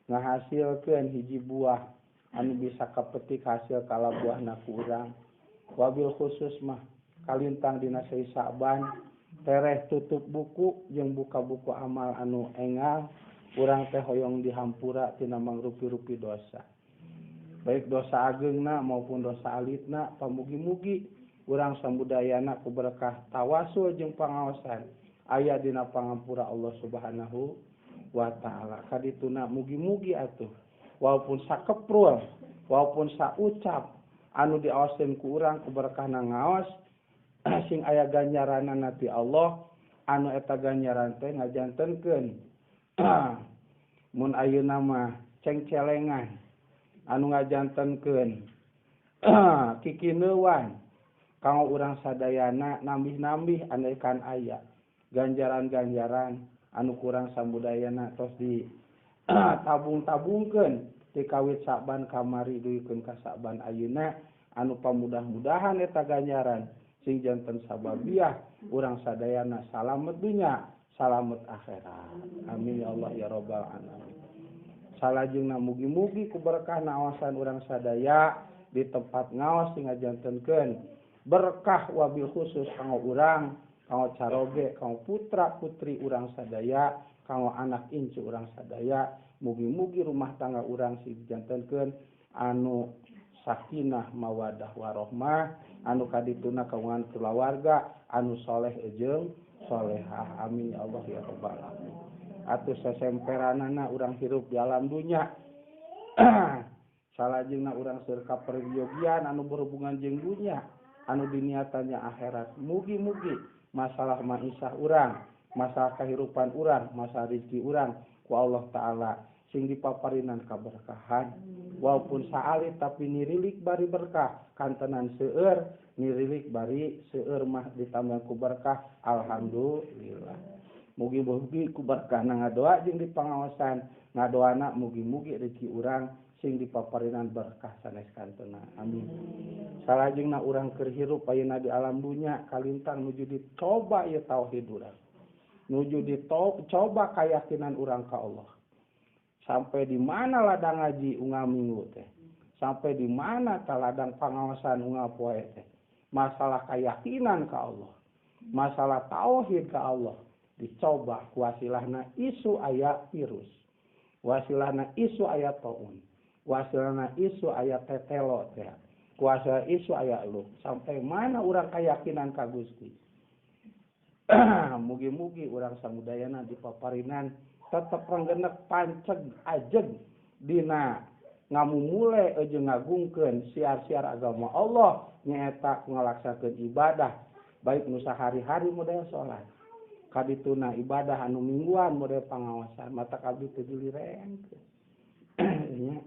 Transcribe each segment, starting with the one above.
ngahasilkeun hiji buah anu bisa kapetik hasil kala buahna ku urang. Wabil khusus mah kalintang dina sae Sa'ban tereh tutup buku jeung buka buku amal anu engal urang teh hoyong dihampura tina mangrupi-rupi dosa. Baik dosa ageungna maupun dosa alitna pamugi-mugi urang samudayana ku berkah tawasul jeung pangaosan aya dina pangampura Allah Subhanahu wa ta'ala. Kadituna mugi-mugi atuh walaupun sakeprul walaupun saucap anu diaoskeun ku urang ku berkahna ngaos sing aya ganjaranna ti Allah anu eta ganjaran teh ngajantenkeun mun ayeuna mah cengcelengan anu ngajantenkeun kikineuan kanggo urang sadayana nambih-nambih andaikan aya ganjaran-ganjaran anu kurang samudayana tos di tabung-tabungkeun ti kawit Sa'ban kamari duikeun ka Sa'ban ayeuna anu pamudah-mudahan eta ganjaran sing janten sababiah urang sadayana salamet dunya salamet akhirat. Amin ya Allah ya rabbal alamin. Salajengna mugi-mugi ku berkah naosan urang sadaya di tempat ngaos sing ngajantenkeun berkah wabil khusus kanggo urang kanggo caroge kanggo putra-putri urang sadaya kanggo anak incu urang sadaya mugi-mugi rumah tangga urang sing dijantenkeun anu sakinah mawadah warahmah anu kadituna kagungan keluarga anu soleh jeung solehah. Amin ya Allah ya rabbal alamin. Atuh sasemperanana urang hirup di alam dunya salajengna urang seur ka peryogian anu berhubungan jeung dunya anu diniatannya akhirat. Mugi-mugi masalah maisah urang masalah kehidupan urang masalah rezeki urang ku Allah taala sing dipaparinan kaberkahan walaupun saalit tapi nirilik bari berkah kantenan seueur nirilik bari seueur mah ditambah ku berkah alhamdulillah. Mugi-mugi ku berkah ngadoa jeung dipangaosan ngadoana mugi-mugi rezeki urang sing dipaparinan berkah sanes kantena. Amin. Salajengna urang keur hirup ayeuna di alam dunya kalintang nuju dicoba ieu tauhid urang nuju dicoba keyakinan urang ka Allah. Sampai di mana ladang ngaji ungal minggu teh sampai di mana ladang pangaosan ungal poe teh masalah keyakinan ka Allah masalah tauhid ka Allah dicoba wasilahna isu aya virus wasilahna isu aya taun wasilahna isu aya tetelo teh kuasa isu aya lu sampai mana urang keyakinan ka Gusti. Mugi-mugi urang samudayana dipaparinan tetep renggenek panceg ajeg dina ngamumule jeung ngagungkeun siar-siar agama Allah nyaeta ngalaksakeun ibadah baik nu sahari-hari model salat kadituna ibadah anu mingguan model pangaosan mata kabeh teu dilirengkeun nya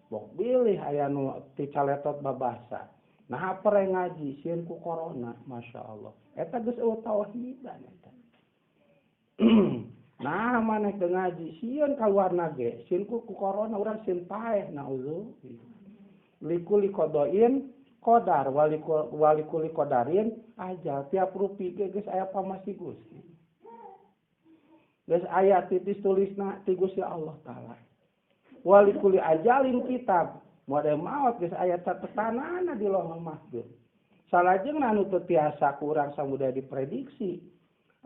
bok bilih aya nu ti caletot babasa nah pare ngaji sieun ku corona masyaallah eta geus tauhidan eta. Nah maneh teu ngaji sieun kaluarna ge sieun ku corona urang sieun paeh naudzu likuli kodoin qadar walikuli qadarin ajal tiap rupi ge geus aya pamasi Gusti geus aya titis tulisna ti Gusti Allah taala walikuli ajalin kitab model maot geus aya catetanana di Lauhul Mahfuz. Salajengna anu teu tiasa ku urang samudaya diprediksi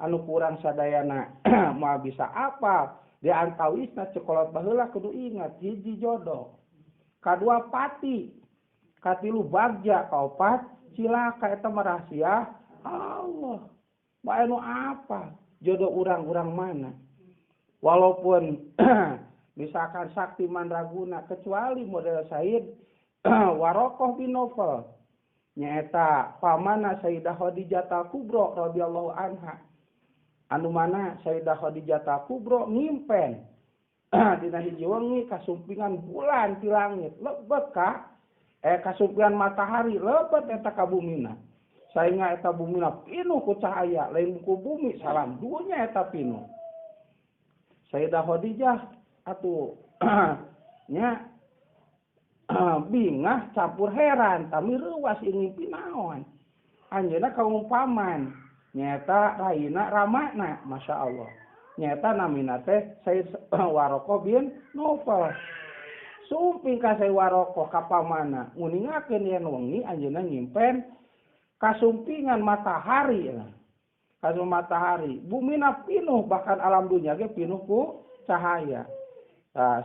anu kurang sadayana moal bisa apa di antawisna cekolot baheula kudu ingat hiji jodoh kadua pati katilu bagja kaopat cilaka eta mah rahasia Allah bae nu apa jodoh urang-urang mana walaupun misalkan sakti mandraguna kecuali model Said Warokoh bin Naufal nyaeta pamana Sayyidah Khadijah Kubro radhiyallahu anha anu mana Sayyidah Khadijah Kubro ngimpen dina hiji wengi kasumpingan bulan ti langit lebet ka kasumpingan matahari lebet eta ka bumina sainga eta bumina pinuh ku cahaya lain ku bumi salam dunya eta pinuh Sayyidah Khadijah atuh nya bingah campur heran tami reuas ingin pinaon anjeunna kaumpaman nyata raina ramana Masya Allah nyata namina teh Said Warokoh bin Naufal sumping ka Said Warokoh kapamana nguningakeun yen wengi anjeunna nyimpen kasumpingan matahari kasum matahari bumina pinuh bahkan alam dunya ge pinuh ku cahaya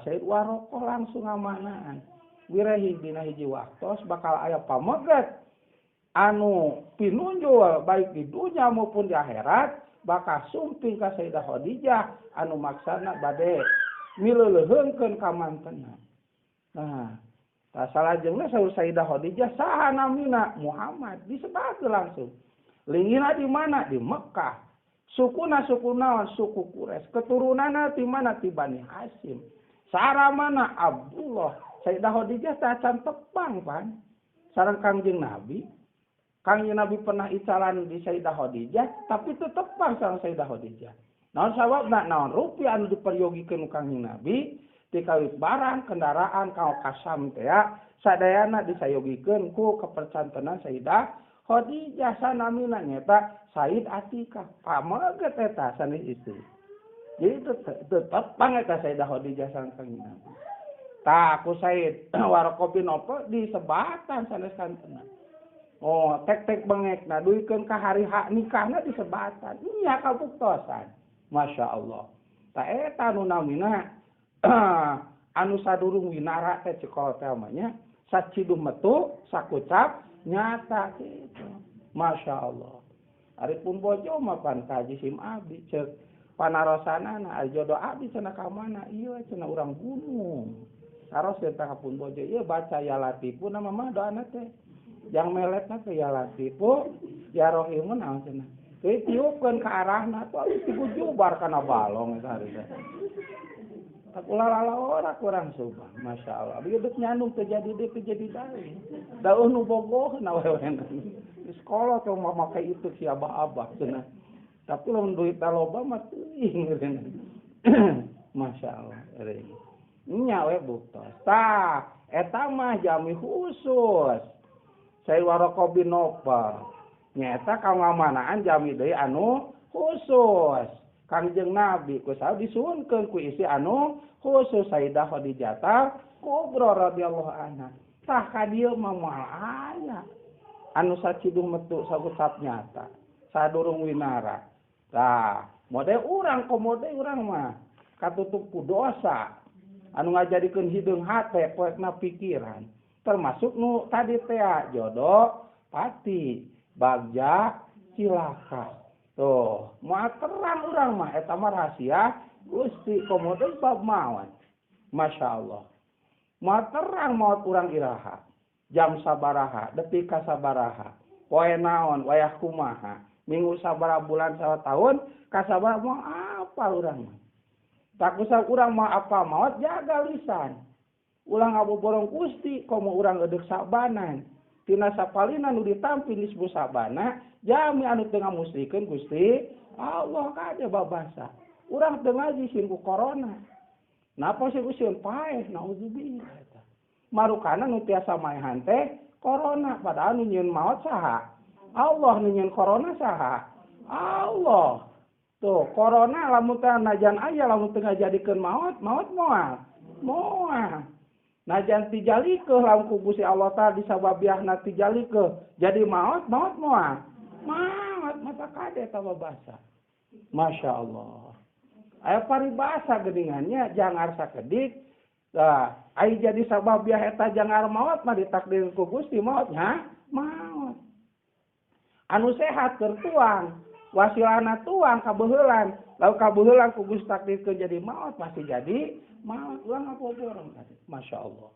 Said Warokoh langsung ngamanaan wirehi dina hiji waktos bakal aya pameget anu pinunjul baik di dunia maupun di akhirat bakal sumping ka Sayyidah Khadijah anu maksana bade mileuleheungkeun ka mantenna. Nah, salajengna saur Sayyidah Khadijah saha namina Muhammad disebatkeun langsung. Lingina di mana? Di Mekkah. Sukuna suku naon? Suku Quraisy. Keturunanna ti mana? Ti Bani Hasyim. Sara mana? Abdullah. Sayyidah Khadijah teh can tepang pan. Sareng Kangjeng Nabi. Kangjeng Nabi pernah icalan di Sayyidah Khadijah, tapi tetep pang sareng Sayyidah Khadijah. Naon sababna? Naon rupiah anu diperyogikeun Kangjeng Nabi dikawit barang kendaraan kaos kasam teh sadayana disayogikeun ku kepercantenan Sayyidah Khadijah sanamina nyata Said Atikah pameget eta sanes istri. Jadi tetep pang eta Sayyidah Khadijah sareng Kangjeng Nabi. Tah ku Said Warokoh bin Naufal disebatan sanes kantenan. Oh, tek-tek bengekna duikeun ka hari hak nikahna disebatan. Iya kabuktosan. Masya Allah. Ta eta anu namina anu sadurung winara teh cekol teh namanya saciduh metu sakucap nyata kitu. Masya Allah. Aripun bojo mah pan kaji sim abdi ceuk panarosanana jodoh abdi cenah ka mana? Ieu cenah urang gunung. Saros teh pun bojo ieu baca ya latifun nama mah doana teh. Yang meletna teh ya latifu ya rohimun naon cenah. Teu tiupkeun ka arahna tuh abis dibujubar kana balong eta hari teh. Tak ulah ora kurang subah. Masya Allah. Begitu nyandung terjadi dia terjadi dari. Daun nu bogoh na wewenan. Di sekolah tuh mau pakai itu si abah-abah cenah. Tapi lamun duit loba mah teuing ngeureun. Masya Allah. Nya we buktos. Tah, eta mah jami khusus. Said Warokoh bin Naufal. Nyata kangamanaan jami deui anu khusus. Kangjeng Nabi ku saha disuhunkeun ku isi anu khusus Sayyidah Khadijah Kubra radhiyallahu anha. Tah ka dieu mah moal aya anu saciduh metu sagucap nyata. Sadurung winara. Tah, mode urang komode urang mah katutup ku dosa. Anu ngajadikeun hideung hate poekna pikiran. Termasuk nu tadi teh jodoh pati bagja cilaka. Tuh, mau terang urang mah eta mah rahasia Gusti komodo bab mawan. Masya Allah. Mau terang maut urang iraha. Jam sabaraha, detik ka sabaraha. Poe naon, wayah kumaha. Minggu sabaraha bulan sabaraha tahun, ka sabaraha mau apa urang mah. Tak usah urang mah apa maut jaga lisan. Ulang aboborong Gusti komo urang eudeuh sabanan. Tina sapalina nu ditampi disebut sabana, jami anu teu ngamusrikeun Gusti Allah kade babasa. Urang teu ngaji sin ku corona. Napa sih usin paeh naudzubillah eta. Marukana nu tiasa maehan teh corona padahal nu nyieun maot saha? Allah nu nyieun corona saha? Allah. Tuh, corona lamun teh najan aya lamun teu ngajadikeun maot moal. Moal. Najan tijalikeun lamun ku Gusti Allah taala disababiahna tijalikeun jadi maot moal. Maot mata kade eta babasa. Masya Allah. Aya paribasa geuningannya jangar sakedik. Tah, ai jadi sababiah eta jangar maot mah ditakdirkeun ku Gusti maotnya maot. Anu sehat keur tuang, wasilana tuang kabeuheulan. Lalu kabeuheulan ku Gusti takdirkeun jadi maot pasti jadi maot. Ulang ngapoborong tadi. Masya Allah.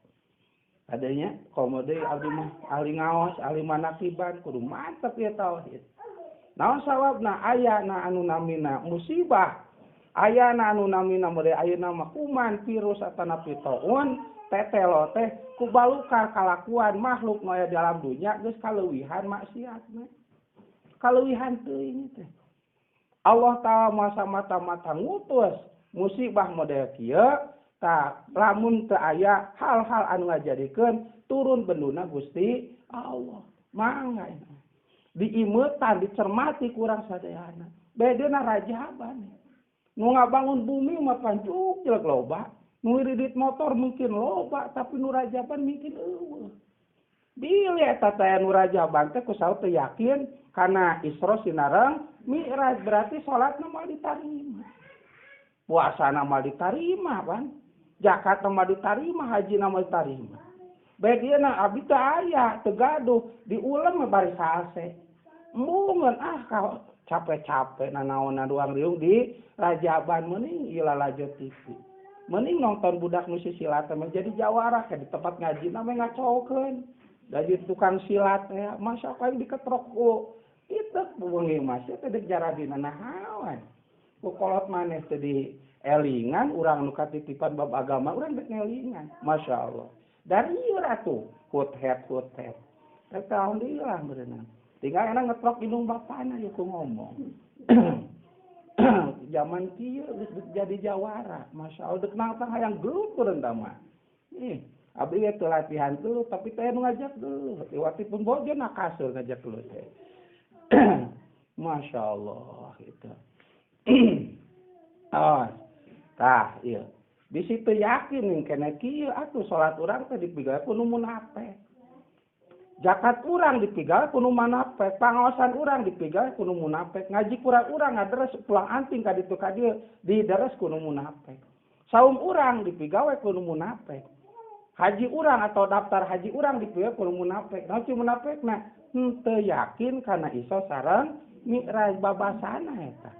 Adanya komode abdi mah ahli ngaos, ahli manakiban kudu mantep ya tauhid. Naon sawabna ayana anu namina musibah. Ayana anu namina mere ayeuna mah kuman virus atana pitaun tetelo teh kubalukar kalakuan makhluk nu aya dalam dunya geus kaleuwihan maksiatna. Kaleuwihan teuing teh. Allah taala masa-mata ngutus musibah model kieu tah lamun teu aya hal-hal anu ngajadikeun turun benduna Gusti Allah. Mangga diimetan dicermati kurang sadayana bedana rajaban nu ngabangun bumi mah pancuk jelek loba nu iridit motor mungkin loba tapi nu rajaban mungkin eueuh bilih eta teh nu rajaban teh kusaha teu yakin kana Isra sinareng Mi'raj berarti salatna moal ditarima puasana moal ditarima pan zakat moal ditarima haji moal ditarima bedana abdi teh aya teu gaduh diulang mah bari salse mungun kau capek-capek nanaon doang riung di rajaban mending ieu Lajo TV mending nonton budak nu silat mah jadi jawara ke di tempat ngaji na mah ngacokeun jadi tukang silat ya masa paling diketrok ku itu bengi masih teh dek jaradina nahawan ku kolot maneh teh di elingan urang nu katitipan bab agama urang dek ngelingan masyaallah dari ieu atuh hut-het eta alhamdulillah berenang tinggal enak ngetrok hidung bapana ya ku ngomong. Zaman kieu geus jadi jawara. Masya Allah dek nangtang hayang gelut rendah mah. Abdi teu latihan dulu tapi teh nu ngajak dulu. Iwatipun boga na kasur ngajak dulu teh. Masya Allah gitu. Tah ieu. Bisi teu yakin kena kieu atuh salat urang teh dipigaleun nu munafik. Zakat urang dipigal kudu munafik, pangaosan urang dipigal kudu munafik, ngaji Quran urang ngaderes pulang anting ka ditu ka dieu dideres kudu munafik. Saum urang dipigawe kudu munafik. Haji urang atau daftar haji urang dipigawe kudu munafik. Naon ci munafik teu yakin kana Isra sareng Mi'raj babasana eta.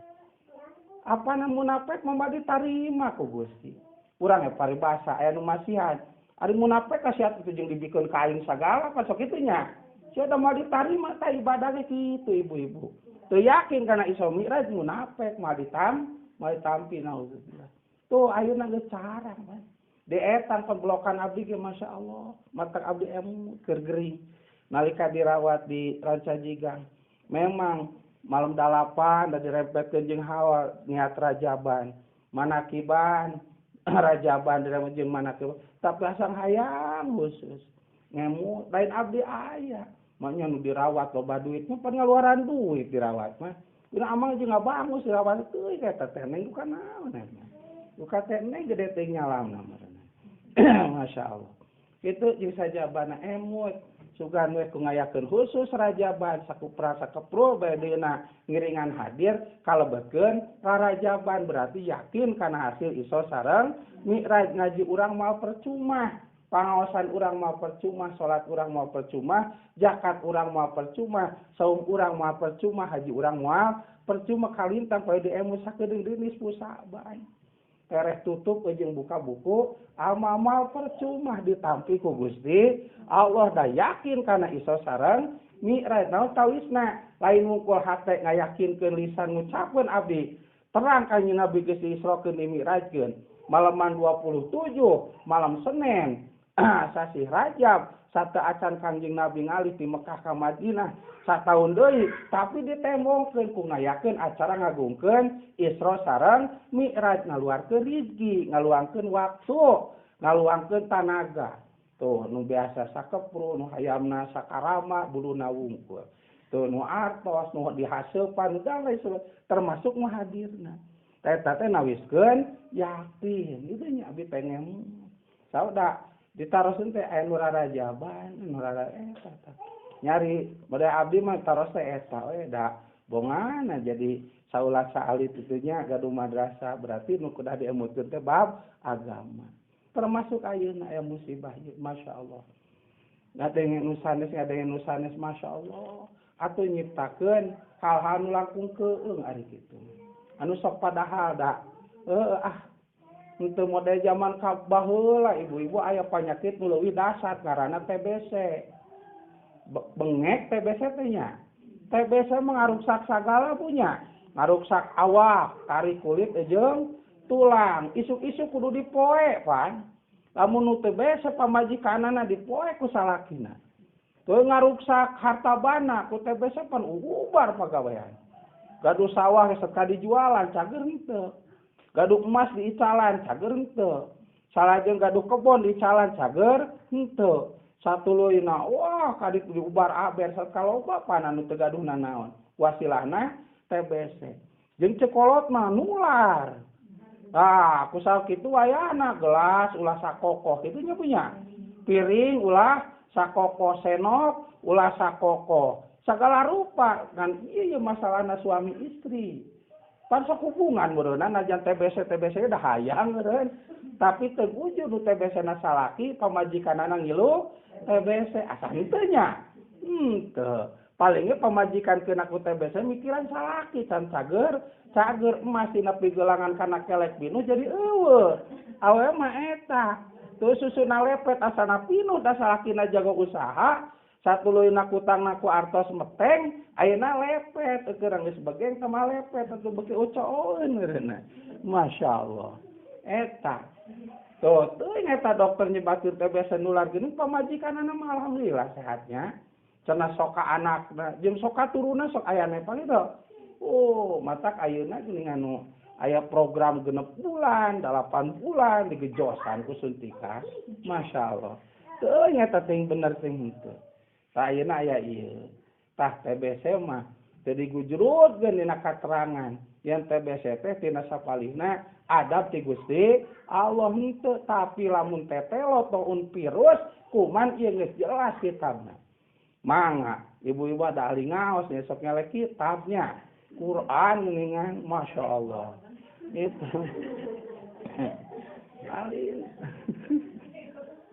Apana munafik mah ditarima ku Gusti. Urang paribasa aya nu masihan. Ari munafik kasiat itu jeung dibikeun kain sagala kan sok kitu nya. Sia da moal ditarima ta ibadah ge kitu ibu-ibu. Teu yakin kana Isra Mi'raj munafik moal ditampi naudzubillah. Tuh ayeuna geus carang kan. Di etan pemblokan abdi ge masyaallah. Matak abdi emu keur gering. Nalika dirawat di Rancajigang. Memang malam 8 da direpetkeun jeung Hawa niat rajaban. Manakiban rajaban direwat jeung manakiban. Tapi asang hayang khusus ngemu lain abdi aya maknya nu dirawat loba duit mah pan ngaluaran duit dirawat mah urang amal jeung ngabangus dirawat teuy eta teh neng bukan naon eta buka teh neng gede teh nyalamna masyaallah kitu jeung sajabana emut sugan we ku ngayakeun khusus rajaban sakupra sakepro badena ngiringan hadir kalebetkeun rarajaban berarti yakin kana hasil Isra sareng Mi'raj ngaji urang mau percuma pangaosan urang mau percuma salat urang mau percuma zakat urang mau percuma saum urang mau percuma haji urang mau percuma kalintang poe diemu sakedeung denis pusaban tereh tutup jeung buka buku amal percuma ditampi ku Gusti Allah da yakin kana Isra sareng Mi'raj naon tawisna lain mungkul hate ngayakinkeun lisan ngucapkeun abdi terang ka Nabi geus Isrokeun di Mi'rajkeun malaman 27 malam Senin sasi Rajab sate acan Kangjeng Nabi ngalih di Mekah ka Madinah sataun deui tapi ditembongkeun ku ngayakeun acara ngagungkeun Isra sareng Mi'raj ngaluarkeun rezeki ngaluangkeun waktu ngaluangkeun tanaga tuh nu biasa sakepru nu hayamna sakarama buluna wungkul tuh nu artos nu dihasilpan termasuk nu hadirna eta teh nawiskeun yakin itu nya abdi pengen sauda ditaroseun teh aya nu rarajaban nu rara eta nyari bade abdi mah taros teh eta we da bongana jadi saulah saalit itu nya gaduh madrasah berarti nu kudu diemutkeun teh bab agama termasuk ayeuna aya musibah masyaallah ngadenge nu sanes masyaallah atuh nyiptakeun hal-hal nu langkung keung ari kitu anu sok padahal da untuk model zaman baheula ibu-ibu aya penyakit nu leuwih dasar ngaranna TBC bengek TBC teh nya TBC mah ngaruksak sagala punya ngaruksak awak kari kulit jeung tulang isuk-isuk kudu dipoe pan lamun nu TBC pamajikanana dipoe ku salakina teu ngaruksak harta bana ku TBC pan ubar pagawean gaduh sawah sekali jualan cager henteu gaduh emas diicalan cager henteu salajeng gaduh kebon diicalan cager henteu Satuluyna wah kadik diubar aber sakaloba pan anu teu gaduhna naon. Wasilahna TBC. Jeung cekolot mah nular. Ah, kusal kitu wayana gelas ulah sakokoh kitu nya punya. Piring ulah sakokoh, senok ulah sakokoh. Segala rupa kan ieu masalahna suami istri. Pan sok hubungan beureunan najan TBC dah hayang meureun. Tapi teu wujud nu TBC-na salaki pamajikanana ngilu TBC asa henteu nya. Teu. Palingnya pamajikan kena ku TBC mikiran salaki can cager emas tina pigelangan kana kelek binu jadi eueuh. Awewe mah eta. Tuh susuna lepet asana pinuh da salakina jago usaha, satuluyna kutangna ku artos meteng, ayeuna lepet teu geus sebageng sama lepet atuh beuki ucoeun meureunna. Masyaallah. Eta. Tuh eta dokter nyebatur TBC nular geuning pamajikanana mah alhamdulillah sehatnya. Cenah soka anakna jeung soka turuna sok aya nepang itu. Oh, matak ayeuna geuning anu aya program 6 bulan, 8 bulan digejosan ku suntikan. Masyaallah. Teu nyata teh bener teh henteu. Tah ayeuna aya ieu. Tah TBC mah teu digujrutkeun dina katerangan. Yang TBC teh tina sapalihna adab ti Gusti Allah henteu, tapi lamun tetelo taun virus kuman ieu geus jelas kitabna. Mangga, ibu-ibu ada ahli ngaos, sok nyalek kitabnya. Quran mendingan, Masya Allah. Itu. Ahli.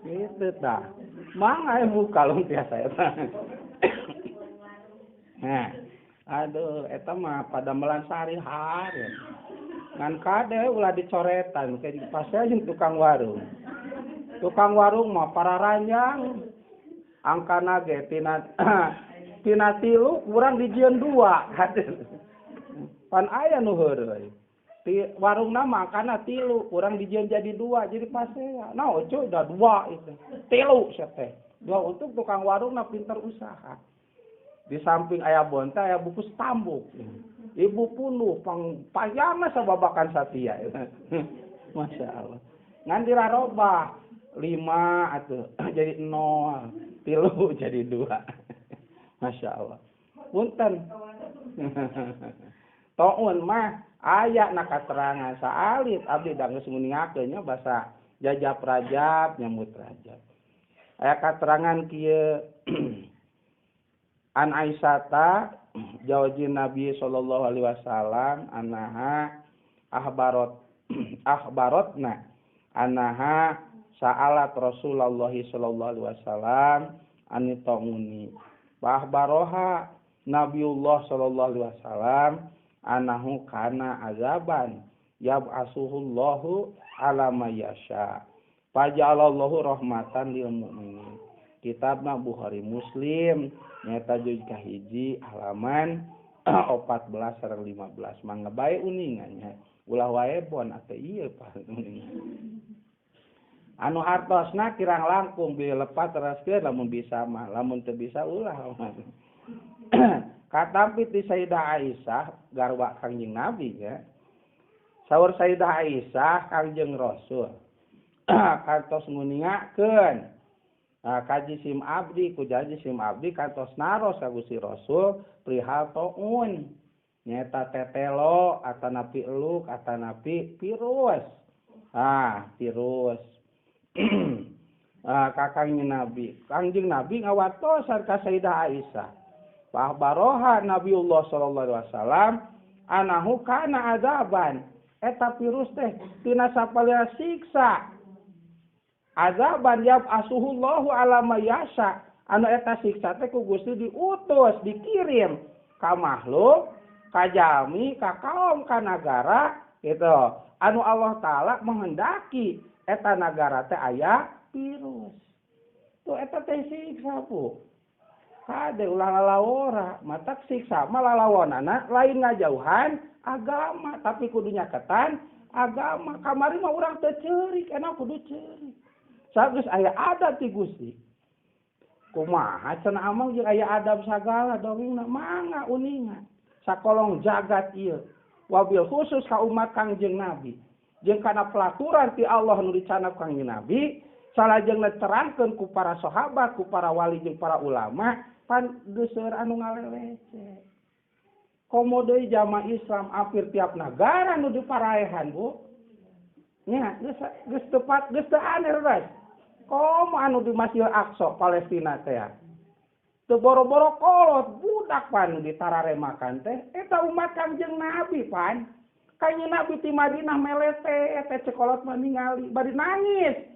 Itu dah. Mangga ibu kalung tiasa eta. Nah, aduh, eta mah pada melansari hari. Ngan kade ulah dicoretan, kayak pasti aja tukang warung. Tukang warung mah para ranjang. Angkana ge tina 3 kurang dijieun 2. Pan aya nu heureui. Ti warungna mah angkana 3 kurang dijieun jadi 2 jadi pasea. Nah oco udah 2 itu. 3 sia teh. 2 untuk tukang warungna pinter usaha. Di samping aya bonte aya buku stambuk. Ibu puluh payana sababakan satia. Masya Allah. Ngan dirarobah 5 atuh jadi 0. 3 jadi 2. Masya Allah. Punten. Toun mah aya na katerangan saalit abdi da geus nguningakeun nya basa jajab rajab nyambut rajab. Aya katerangan kieu An Aisyata jawajin Nabi sallallahu alaihi wasallam anaha akhbarotna anaha sa'alat Rasulullah sallallahu alaihi wasallam anitauni bahbaroha Nabiullah sallallahu alaihi wasallam anahu kana azaban yab'asuhullahu ala mayasya faja'alallahu rahmatan lil mu'minin. Kitabna Bukhari Muslim nyata juz kahiji halaman 14 sareng 15 mangga bae uningannya ulah wae bon atuh ieu anu hartosna kirang langkung bila lepat teraskeun lamun bisa mah lamun teu bisa ulah katampi ti Sayyidah Aisyah garwa Kangjeng Nabi ya saur Sayyidah Aisyah Kangjeng Rasul kantos nguningakeun kaji sim abdi ku janji sim abdi kantos naros ka Gusti Rasul perihal taun nyata tetelo atanapi eluk atanapi virus virus kakangnya Nabi Kangjeng Nabi ngawatosan ka Sayyidah Aisyah bahbaroha Nabiullah sallallahu alaihi wasallam anahu kana azaban eta virus teh tina sapaliha siksa azaban yab'asuhullahu ala mayasya anu eta siksa teh ku Gusti diutus dikirim ka makhluk ka jalmi ka kaum ka nagara gitu anu Allah taala menghendaki eta nagara teh aya virus. Tuh eta teh siksa bu. Kade ulah lalawora, matak siksa mah lalawonana lain ngajauhan agama, tapi kudunya ketan agama. Kamari mah urang teu ceurik, enak kudu ceurik. Sageus aya adat ti Gusti. Kumaha cenah amang jeung aya adab sagala dongengna mangga uningan. Sakolong jagat ieu. Wabil khusus ka umat Kangjeng Nabi. Jeung kana pelaturan ti Allah nu dicanap Kangjeng Nabi salajengna terangkeun ku para sahabat, ku para wali jeung para ulama, pan geus seueur anu ngalelece. Komo deui jamaah Islam hampir tiap negara nu diparaehan, Bu. Nya, geus tepat, geus teu aneh ras. Komo anu di Masjidil Aqsa Palestina teh. Teu boro-boro kolot budak pan ditararemakan teh. Eta umat Kangjeng Nabi pan. Kanjeng Nabi ti Madinah melete teh cekolot mah ningali bari nangis.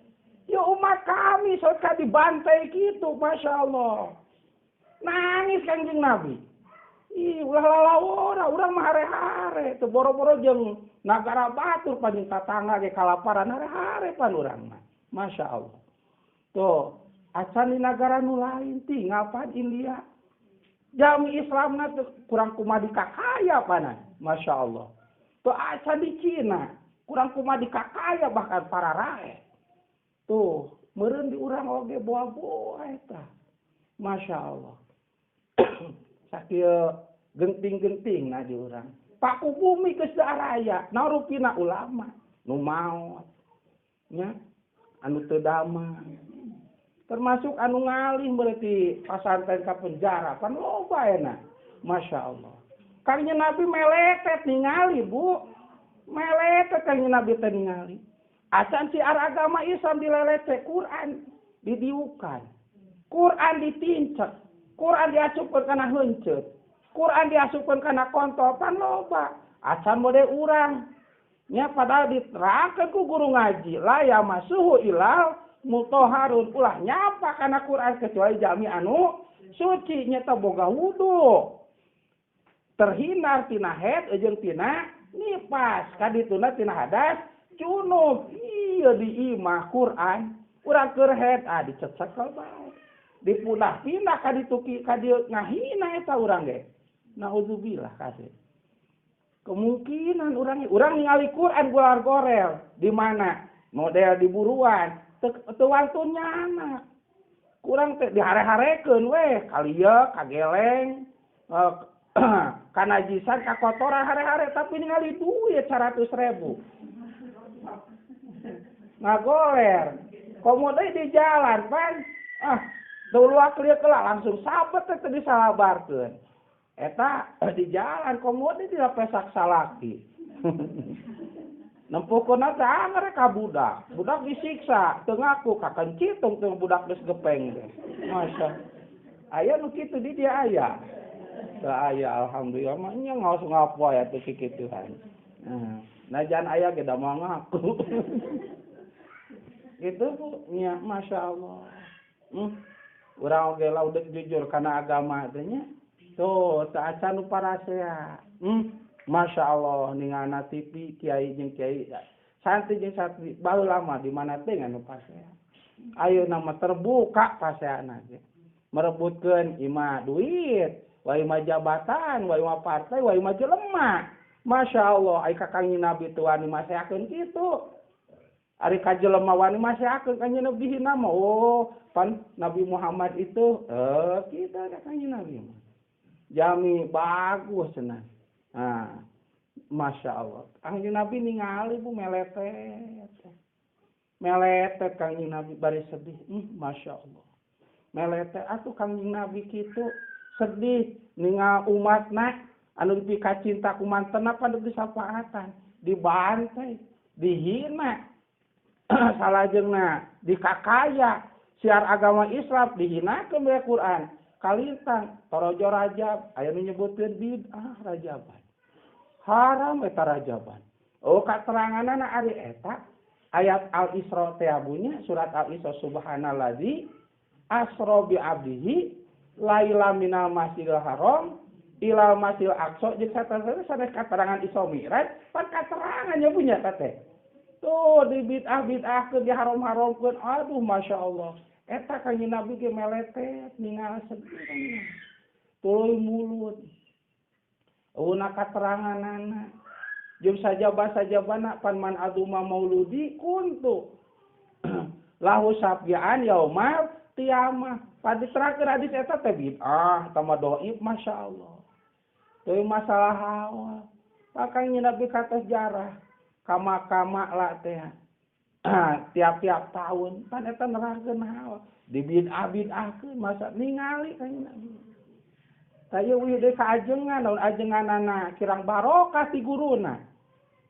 Ya umat kami sok dibantai gitu, Masya Allah. Nangis Kanjeng Nabi. Ih, ulah lalawora, urang mah hare-hare. Teu boro-boro jeung nagara batur panjang tatangga ge kalaparan hare-hare pan urang mah. Masya Allah. Tuh, acan di negara nu lain tinggal pan India. Jami Islamna teu kurang kumadi kakaya panan. Masya Allah. Tuh acan di Cina, kurang kumadi kakaya bahkan para rakyat. Tuh, meureun di urang oge boa-boa eta. Masya Allah. Sakieu genting-genting na di urang. Paku bumi geus raya, narupina ulama nu maot. Nya, anu teu damang. Termasuk anu ngalih berarti pasantren ka penjara, pan loba enak. Masya Allah. Kanjeng Nabi meletet ningali, Bu. Meletet kanjeng Nabi teh ningali. Acan siar agama Islam dilelece, Quran didiukan. Quran ditincek. Quran diasupkeun kana heuncet. Quran diasupkeun kana kontol pan loba. Acan mode urang. Nya padahal diterangkeun ku guru ngaji, la yamassuhu ilal mutahharun. Ulah nyapa kana Quran kecuali jami anu suci nya teh boga wudu. Terhindar tina haid jeung tina nifas. Kadituna tina hadas junub. Ieu di imah Quran. Urang keur haid dicecek bae. Dipunah-pindah ka ditu ka dieu ngahina eta urang ge. Nauzubillah kasih. Kemungkinan urang ningali Quran golar-gorel di mana model di buruan teu wantun nyana. Kurang teh dihare-harekeun we kalieu kageleng kanajisan kakotoran hare-hare tapi ningali duit 100.000. Ngagoler. Komo deui di jalan pan. Dulu aklieu kelak langsung sabet teh disalabarkeun. Eta di jalan komodo tidak pesak salaki. Nempukeunna teh anger ka budak. Budak disiksa, teu ngaku kakencitung teu budak geus gepeng teh. Masya. Aya nu kitu di dia aya. Teu aya alhamdulillah mah nya ngaos ngapoe atuh kikituhan. Najan aya ge da moal ngaku. Gitu Bu, nya masyaallah. Urang oge laudek jujur kana agama teh nya. Tuh, taacan nu parasea. Masya Allah, ningana TV kiai jeung kiai. Santri jeung santri baheula mah di mana teh nganu pasea. Ayeuna mah terbuka paseana ge. Merebutkeun imah duit, wa imah jabatan, wa imah partai, wa imah jelema. Masya Allah, ai ka Kanjeng Nabi teu wani masehakeun kitu. Ari ka jelema wani masehakeun Kanjeng Nabi hina mah. Oh, pan Nabi Muhammad itu kita ka Kanjeng Nabi mah. Jami bagus cenah. Masya Allah. Kanjeng Nabi ningali Bu meletet. Meletet Kanjeng Nabi bari sedih. Masya Allah. Meletet atuh Kanjeng Nabi kitu sedih ningal umatna anu dipika cinta ku mantenna pada disapaatan, dibantai, dihina. Salajengna dikakaya, siar agama Islam dihinakeun bae Quran. Kalintang torojo Rajab aya nu nyebutkeun bid'ah Rajaban. Haram eta Rajaban. Oh kateranganna ari eta ayat Al-Isra teh abunya surat Al-Isra subhanallazi asra bi 'abdihi laila minal masjidil haram ilal masjidil aqsa jeung sanes katerangan Isra Mi'raj pan katerangannya punya teh. Tuh di bid'ah ke di haram-haramkeun aduh Masya Allah. Eta Kanjeng Nabi ge meletet ningal sedih. Tuluy mulut. Una kateranganana. Jeung sajaba-sajabana pan man aduma mauludi kuntu. Lahu sabjaan yaumal qiyamah. Padi terakhir hadis eta teh bid'ah tama dhaif masyaallah. Teu masalah hawa. Pakang Nabi kata sejarah kama-kama lah teh. tiap-tiap tahun pan eta nerangkeun naon dibid'ah-bid'ahkeun masa ningali ka Nabi. Saya wih deh keajengan, naon ajenganana kirang barokah ti guruna.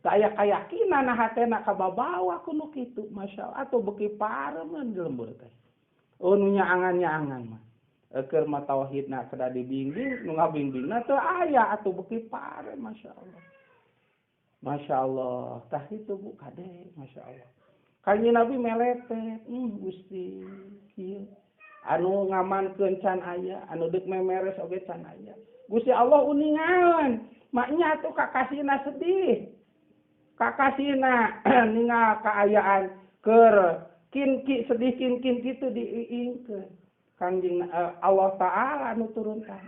Saya keyakinan hatena kababawa kuno kitu, masya Allah. Atau beki paremen di lembur teh. Oh nunya angan mah. Keur mah tauhidna kada dibimbing, nu ngabimbingna teu aya atuh beki pare, masya Allah. Masya Allah, tah itu bu kade, masya Allah. Kanjeng Nabi meletet, Gusti, kieu. Anu ngamankeun can aya, anu deuk memeres oge can aya. Gusti Allah uningan, maknya atuh kakasina sedih. Kakasina ningal kaayaan keur kinki sedih kin kitu diingkeun. Kanjeng Allah Taala anu turunkan.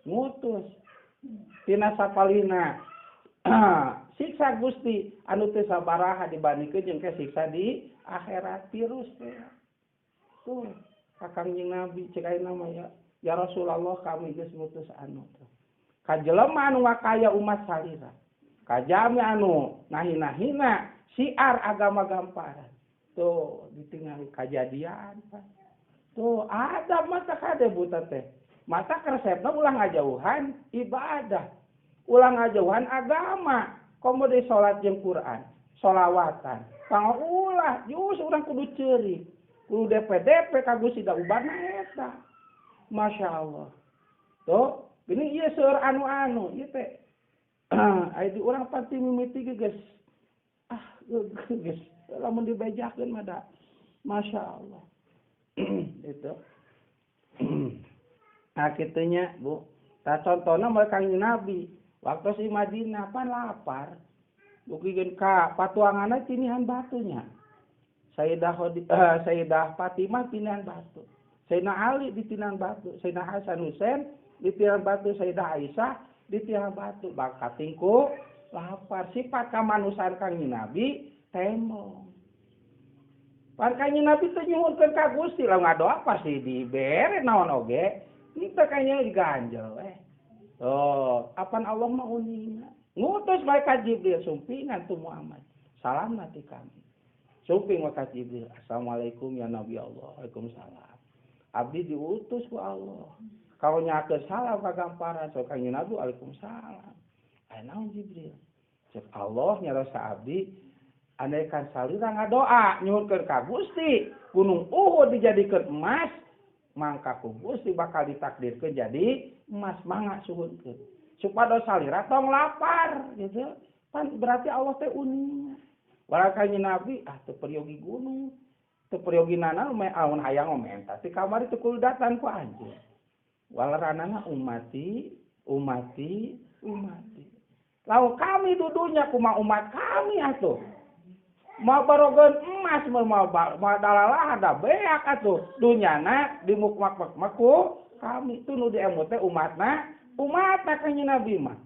Ngutus tina sapalina siksa Gusti anu teu sabaraha dibandingkeun jeung ke siksa di akhirat virus teh. Tuh Kanjeng Nabi cek ayeuna mah ya Rasulullah kami geus mutus anu teh. Ka jelema anu ngakaya umat salira. Ka jami anu ngahina-hina siar agama gamparan. Tuh ditingali kajadian. Tuh ada mata kade buta teh. Mata resepna ulah ngajauhan ibadah. Ulah ngajauhan agama. Komo di salat jeung Quran, sholawatan. Pangulah jus urang kudu ceurik. Kudu DP ka Gusti da ubahna eta. Masya Allah. Tuh, ini ieu seueur anu-anu ieu teh. Aya di urang pati mimiti geus. Geus lamun dibejakeun mah da. Masya Allah. Itu. Nah kitunya, Bu. Tah contona mah Kanjeng Nabi waktu si Madinah pan lapar. Bukikeun ka patuanganna tinihan batunya. Sayyidah Fatimah tinihan batu. Sayyidina Ali di tinihan batu. Sayyidina Hasan Husain di tinihan batu. Sayyidah Aisyah di tinihan batu. Bakatingku lapar. Sifat kamanusan Kanjeng Nabi temong. Pan Kanjeng Nabi teh nyuhunkeun ka Gusti lamun ngadoa pasti dibere naon oge. Ini teh kayaknya diganjel Oh, apan Allah mah uninga. Ngutus bae ka Jibril sumpingan tu Muhammad. Salam nanti kami. Sumping ka Jibril. Assalamualaikum ya Nabi Allah. Waalaikumsalam. Abdi diutus ku Allah. Kau nyakeun salam ka gamparan so Kanjeng Nabi Waalaikumsalam. Aya naon Jibril? Cek Allah nyarasa abdi andaikan salira ngadoa nyuhunkeun ka Gusti Gunung Uhud dijadikeun emas mangka ku Gusti bakal ditakdirkeun jadi emas mangga suhunkeun supados salira tong lapar gitu kan berarti Allah teh uning walau Kanjeng Nabi teu peryogi gunung teu peryogi nana aun hayang menta ti kamari teu kudu datang ku anjeun walaranana umati lalu kami dudunya kuma umat kami atuh mau barogan emas mau dalalah ada beak atuh dunyana di mukmak-makku kami tuh nu diemu teh umatna Kanjeng Nabi mah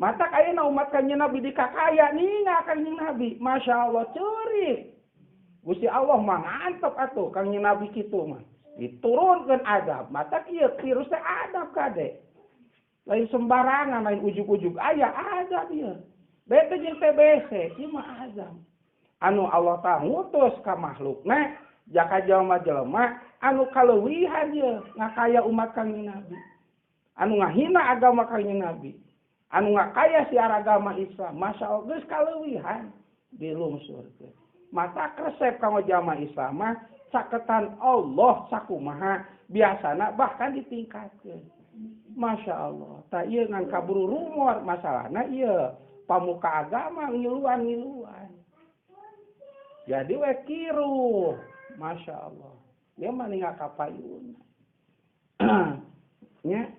mata ayeuna umat Kanjeng Nabi dikakaya ninga Kanjeng Nabi Masya Allah ceurik Gusti Allah mah ngantep atuh Kanjeng Nabi kitu mah diturunkeun adab mata kieu virus teh adab kade lain sembarangan lain ujug-ujug aya adab ieu bete jeung TBC ieu mah azab anu Allah ta ngutus ka makhlukna jaka jelema-jelema anu kaleuwihan ieu ngakaya umat Kanjeng Nabi anu ngahina agama Kanjeng Nabi anu ngakaya siar agama Islam Masya Allah geus kaleuwihan dilungsurkeun mata resep kanggo jamaah Islam mah caketan Allah sakumaha biasana bahkan ditingkatkeun Masya Allah ta ieu ngan kaburu rumor masalahna ieu pamuka agama ngiluan jadi we kiru Masya Allah dia mah ningal kapayuna nya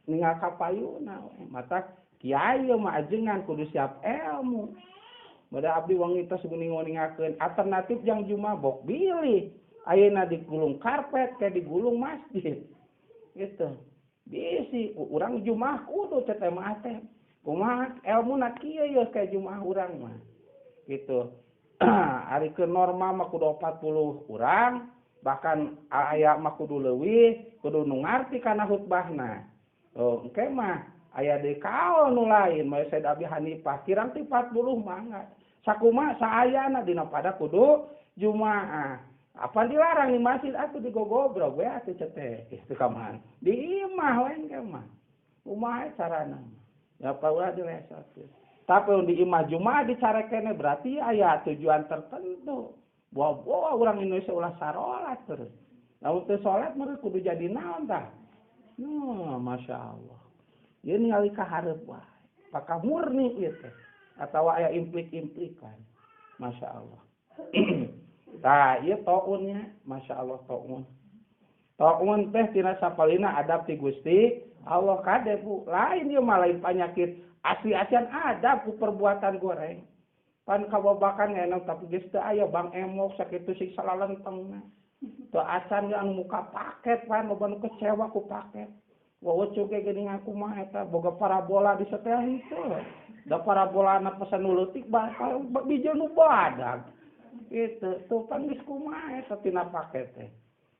ningal kapayuna mata kiai mah ajengan kudu siap ilmu bada abdi wangi tos nguningakeun alternatif yang jumabok bilih ayeuna digulung karpet kayak digulung masjid gitu bisi urang jumaah kudu teh mah teh kumaha ilmuna kieu geus kayak jumaah urang mah gitu ari ke norma mah kudu 40 urang bahkan aya mah kudu leuwih kudu nu ngarti kana khutbahna engke mah aya deui kaul nu lain mah Said Abi Hanifah kirang ti 40 mangga Sakumaha saayana dina pada kudu Jumaah. Apa dilarang di masjid atuh digogobrog we atuh ceteh itu kaman. Di imah we engke mah. Kumaha carana? Ya paulah dilesakeun. Tapi di imah Jumaah dicarekene berarti aya tujuan tertentu. Bawa orang Indonesia ulah sarolat terus. Lamun teu salat meureun kudu jadi naon tah? Masya Allah. Ieu ningali ka hareup wae. Apakah murni ieu teh atawa aya implik-implikan? Masya Allah. Tah, ieu taunnya, Masya Allah taun. Taun teh tina sapalina adab ti Gusti Allah kade Bu. Lain ieu mah lain penyakit. Asli-aslian adab ku perbuatan goreng. Pan kababakan ngeunang tapi geus teu aya bang emok sakitu siksa lalentengna. Teu acan ge anu muka paket pan loba nu kecewa ku paket. Wawucuk ge geuning aku mah eta boga parabola di setel henteu. Da parabola na pesan nu leutik bijil nu badag. Itu tuh pan geus kumaha eta tina paket teh.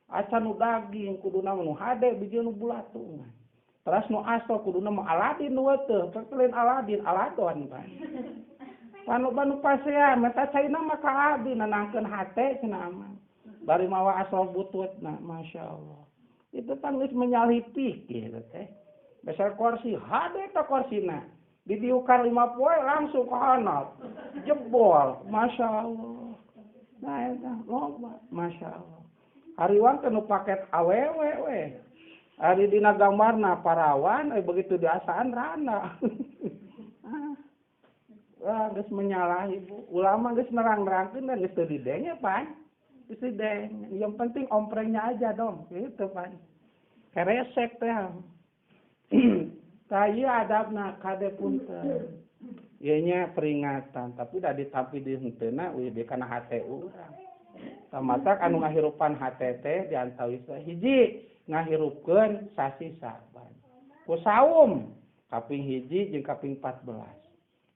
Acan nu daging kuduna nu hade bijil nu bulatungan. Terus nu asal kuduna mah Aladin nu teu, lain Aladin, Aladon kan. Pan loba nu pasean meta caina mah ka abdi nanangkeun hate cenah mah. Bari mawa asal bututna, Masya Allah. Itu pan geus menyalahi pikir teh. Besar kursi hade ta kursina. Didiukan 5 poe langsung ke hanap. Jebol, Masya Allah. Nah, eta loba, Masya Allah. Hariwan teh nu paket awewe we. Ari dina gambarna parawan begitu diasaan rana. Wah, geus menyalahi Bu. Ulama geus nerang-nerangkeun dan geus teu didenge pan. Geus didenge. Yang penting omprengnya aja dong, gitu pan. Keresek teh. Tah ieu adabna kade punten. Ieu nya peringatan, tapi da ditampi di heuteuna we kana hate urang. Tamatak anu ngahirupan hate teh diantawisa hiji ngahirupkeun sasi Saban. Ku saum kaping hiji jeung kaping 14.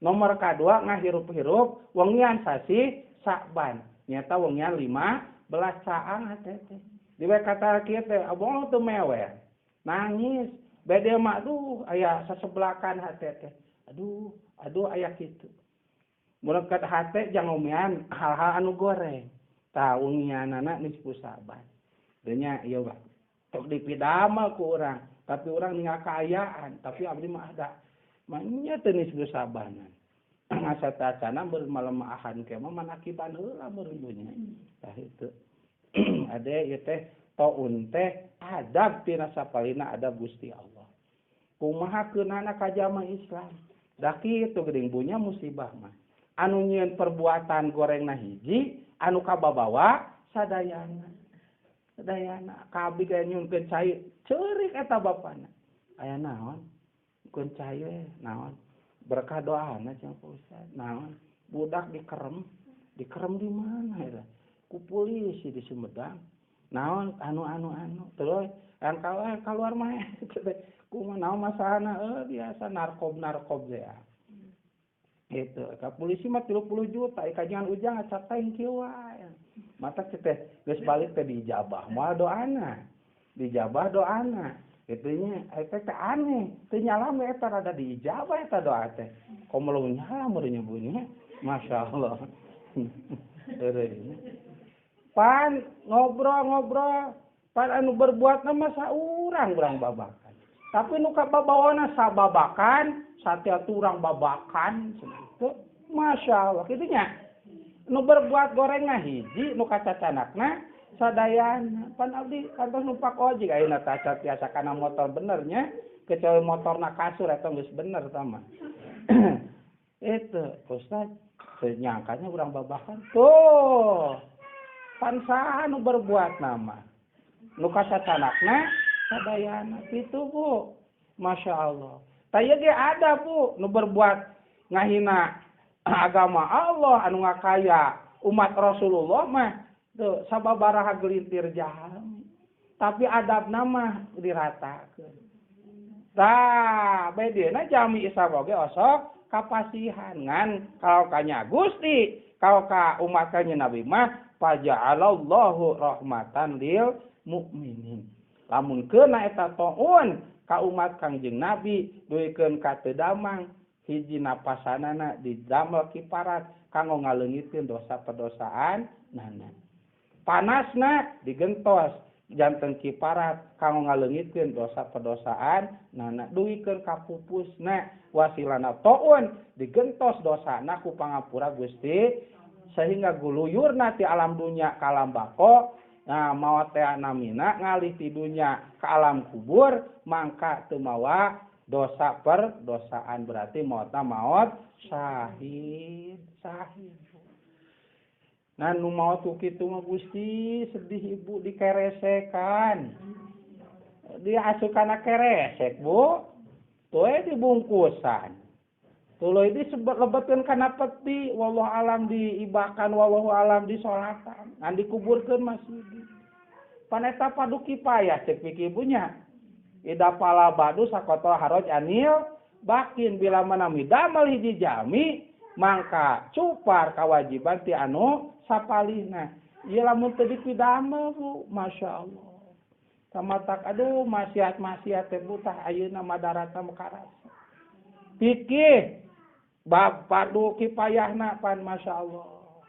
Nomor kadua ngahirup-hirup wengian sasi Saban. Nyata wengian 15 caang hate teh. Diwe kata kieu teh abong teu mewer. Nangis. Bede mak duh aya sasebelakan hate teh. Aduh aya kitu. Mun kat hate jang ngomean hal-hal anu goreng. Tah wengianana nisfu Saban. Denya ieu bah. Tok dipidamel ku urang, tapi urang ningal kaayaan, tapi abdi mah ada. Manya teu nisfu Sabanan. Asa tacana bermalemaahan ke mah manakiban heula meureun nya. Tah itu. Ade ieu teh taun teh adab tina sapalina adab Gusti Allah. Kumaha keunana ka jamaah Islam. Da kitu geuning bunya musibah mah. Anu nyieun perbuatan gorengna hiji, anu kababawa sadayana. Sadayana kabi gaya nyieunkeun cai, ceurik eta bapana. Aya naon? Keun cai we naon? Berkah doana cenah Pak Ustaz. Naon? Budak dikerem di mana eta? Ku polisi di Sumedang. Naon anu. Terus kan keluar mah kumaha naon masalahna biasa narkob ya. Gitu. Ka polisi mah 30 juta, kajian ujang acatain kieu wae. Mata teh geus balik teh dijabah moal doana. Dijabah doana. Itunya eta teh aneh, teu nyalame eta rada dijabah eta doa teh. Komelung nyala meureun bunyi. Masyaallah. Pan ngobrol, pan anu berbuat nama saurang urang babakan. Tapi nu kababawana sababakan, satiatu urang babakan segitu. Masya Allah, kitunya. Nu berbuat gorengna hiji, nu kacacanakna sadayana. Pan abdi kantos numpak ojek ayeuna tacat biasa kana motor benernya, kecuali motorna kasur eta geus bener tama. Itu, Ustaz, nyangkanya urang babakan. Tuh. Pan saha nu berbuat nama. Nu kacacanakna sadayana kitu Bu. Masya Allah. Taya ge ada Bu nu berbuat ngahina agama Allah anu ngakaya umat Rasulullah mah tuh sababaraha gelintir jahal. Tapi adabna mah diratakeun. Tah bedena jami isaboge osok kapasihan ngan kalau kanya Gusti, kalau ka umat kanya Nabi mah faja'alallahu rahmatan lil mukminin. Lamun keuna eta taun ka umat Kangjeng Nabi duikeun ka teu damang hiji napasanana didamel kiparat kanggo ngaleungitkeun dosa pedosaan nana. Panasna digentos janten kiparat kanggo ngaleungitkeun dosa pedosaan nana. Duwikeun ka pupusna wasilana toun digentos dosana ku pangapura Gusti sehingga guluyurna ti alam dunya ka alam bako. Nah, maot teh namina ngalih ti dunya ka alam kubur mangka teu mawa dosa perdosaan berarti maotna maot syahid. Nah, nu maot kitu mah Gusti sedih ibu dikeresekan. Dia asukana keresek, Bu. Tuh dibungkusan. Tuloy disebutkeun kana peti, wallahu alam diibakan, wallahu alam disolatan, ngan dikuburkeun masjid. Paneta paduki payah cek piki ibunya. Ida pala badu sakoto haroj anil bakin bila manami damel hiji jami mangka cupar kawajiban ti anu sapalihna. Ieu lamun teu dipidamel Bu, masyaallah. Tamatak aduh maksiat-maksiat teh butah ayeuna madarata makarasa. Pikir bab padu kipayahna pan masyaallah.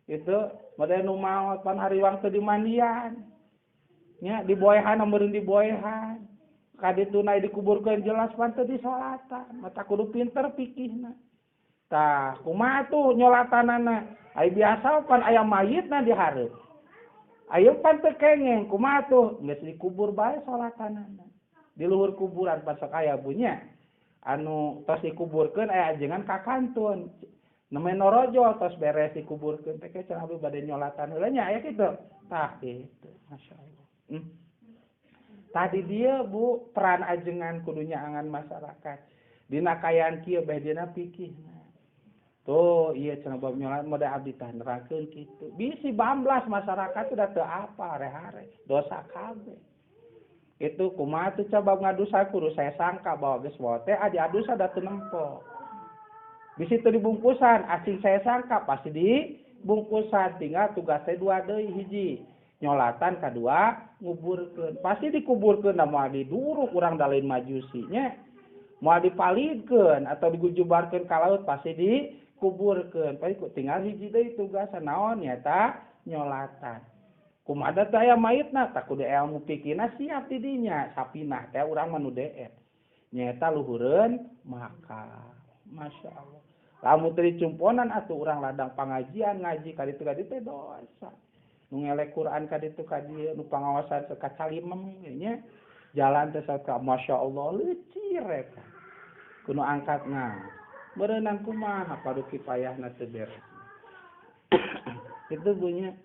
Itu made nu maot pan hariwang teu dimandian. Nya diboehan meureun diboehan. Kaditu naik dikuburkeun jelas pan teu disolatan. Mata kudu pinter pikihna. Tah kumaha tuh nyolatanana? Ai biasa pan aya mayitna dihareup. Aya pan teu kengeng kumaha tuh? Geus dikubur bae solatanana. Di luhur kuburan pas sok aya bunya. Anu tos dikuburkeun aya ajengan ka kantun. Neme norojo tos beres dikuburkeun teh cenah abdi bade nyolatan heula nya aya kitu. Tah kitu, masyaallah. Tadi dia Bu peran ajengan kudunya angan masyarakat. Dina kayaan kieu bae dina pikihna. Tuh ieu cenah bab nyolat mode abdi tah nerangkeun kitu. Bisi 12 masyarakat udah teu apa hare-hare, dosa kabeh. Itu kumaha teu coba ngadusa kudu saya sangka bahwa geus wae teh adi adusa da teu nempo. Bisi teu dibungkusan, asing saya sangka pasti dibungkusan, tinggal tugas teh dua deui hiji nyolatan kadua nguburkeun. Pasti dikuburkeun da moal diduruk urang da lain majusi nya. Moal dipalidkeun atau digujubarkeun ka laut pasti dikuburkeun. Pasti tinggal hiji deui tugas naon nyata nyolatan. Kumada teh aya mayitna tah kudu ilmu pikirna siap di dinya sapinah teh urang mah nu deet nyaeta luhureun makam. Masyaallah. Lamun teu dicumponan atuh urang ladang pangajian ngaji ka ditu teh dosa. Nu ngelek Quran ka ditu ka dieu nu pangaosan ka calimem nya jalan teh ka masyaallah leucir eta. Kudu angkatna. Berenang kumaha paduki payahna teu beres. Itu bunyi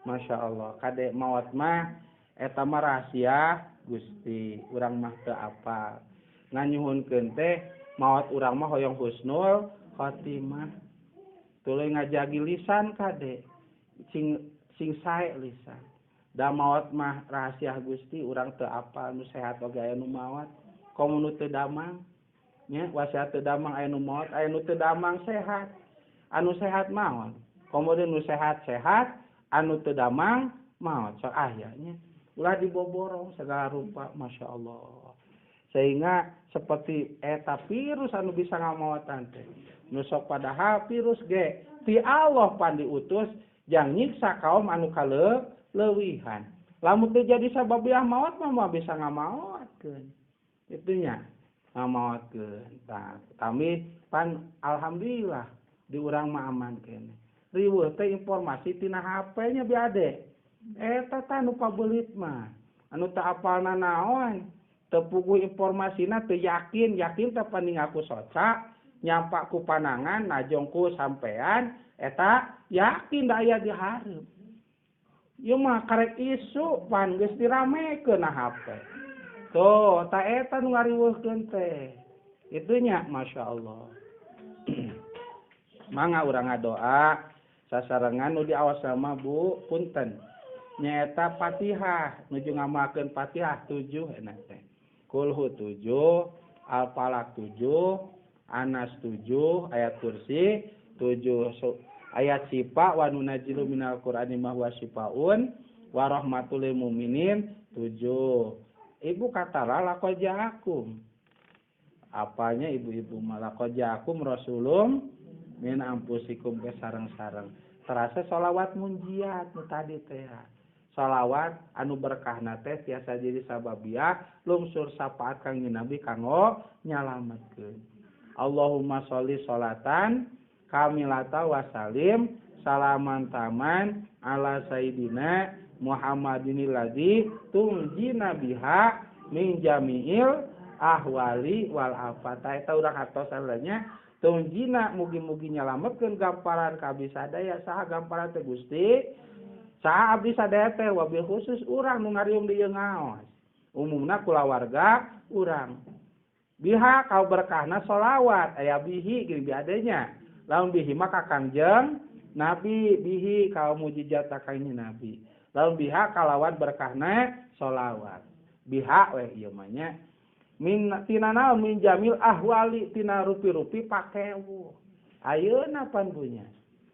Masya Allah, kadek maot mah eta mah rahasia Gusti, urang mah teu apal. Nganyuhunkeun teh maot urang mah hoyong husnul khotimah. Tuluy ngajagi lisan kadek, sing sae lisan. Da maot mah rahasia Gusti, urang teu apal nu sehat oge aya nu maot. Komo nu teu damang nya wasiat teu damang aya nu maot, aya nu teu damang sehat. Anu sehat maot. Komo nu sehat-sehat anu teu damang maot sok ayanya ulah diboborong segala rupa Masya Allah. Sehingga seperti eta virus anu bisa ngamaotan teh nu sok padahal virus ge ti Allah pan diutus jang nyiksa kaum anu kaleuwihan. Lamun teu jadi sababiah maot mah bisa ngamaotkeun. Itunya ngamaotkeun. Tah kami pan alhamdulillah di urang mah aman keneh. Riweuh teh informasi tina HP-nya biade. Eta teh nu pabelit mah. Anu teu apalna naon, teu puguh informasina teu yakin teh paning aku soca, nyampa ku panangan najong ku sampean, eta yakin da aya di hareup. Ieu mah karek isu pan geus diramekeun na HP. Tuh, ta eta nu ngariweuhkeun teh. Itunya masyaallah. Mangga urang ngadoa sasarengan nu diawasna mah Bu, punten. Nyaeta Fatihah, nuju ngamalkeun Fatihah 7 enak teh. Kulhu 7, Al-Falaq 7, Anas 7, ayat kursi 7, ayat sifa wa nunazzilu minal Qur'ani ma huwa syifaun wa rahmatul lil mu'minin 7. Ibu katara laqad ja'akum Apanya ibu-ibu malah qajakum rasulum min ampusikum ke sareng-sareng. Terasa sholawat munjiat nu tadi teh. Sholawat anu berkahna teh tiasa jadi sababiah lungsur syafaat Kangjeng Nabi kanggo nyalametkeun. Allahumma sholli sholatan kamilata wa salim salaman taman ala sayyidina Muhammadinil ladzi tunjina biha min jami'il ahwali wal afat. Eta urang atos salahnya tunjina mugi-mugi nyalametkeun gamparan ka abdi sadaya saha gamparan teh Gusti saha abdi sadaya teh wabil khusus urang nu ngariung di ieu ngaos umumna kulawarga urang biha kau berkahna sholawat aya bihi gini biadanya lamun bihi mah ka Kangjeng Nabi bihi kau mujizat ka Kangjeng Nabi lamun biha kalawan berkahna sholawat biha weh ieu mah nya min tinana min jamil ahwali tina rupi-rupi pakewu ayeuna pan punya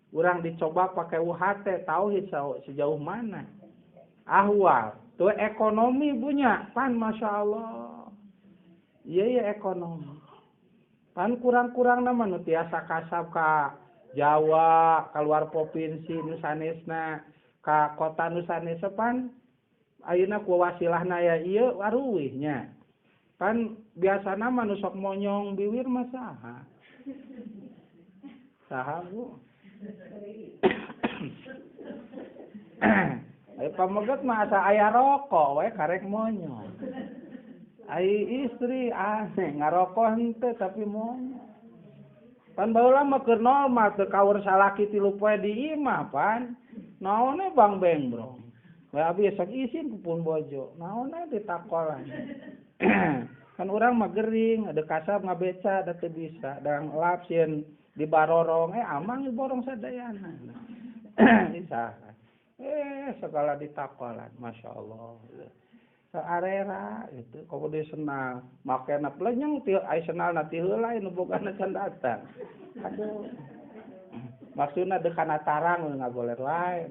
urang dicoba pakewu hate tauhid sejauh mana ahwal tuh ekonomi punya pan masyaallah iya ekonomi pan kurang-kurang nama nu tiasa kasab ka Jawa keluar provinsi nu sanesna ka kota nu sanesna pan ayeuna ku wasilahna ya ieu waruwih nya kan biasana mah nu sok monyong biwir mah saha Bu pameget mah asa aya rokok we karek monyong ai istri aneh ngarokok henteu tapi monyong pan baheula mah keur normal teu kaur salaki 3 poe di imah pan naonnya Bang Bengbrong we abi sok isin pupun bojo naonnya ditakolan kan orang mah gering ada kasab ngabeca ada teu bisa dan lapsieun di barorong amang borong sadayana isa segala ditakolan masyaallah saarera itu komo senal makena plenyeng ti ai senalna ti heula nu bogana can datang aduh maksudna dekana tarang ngagoler wae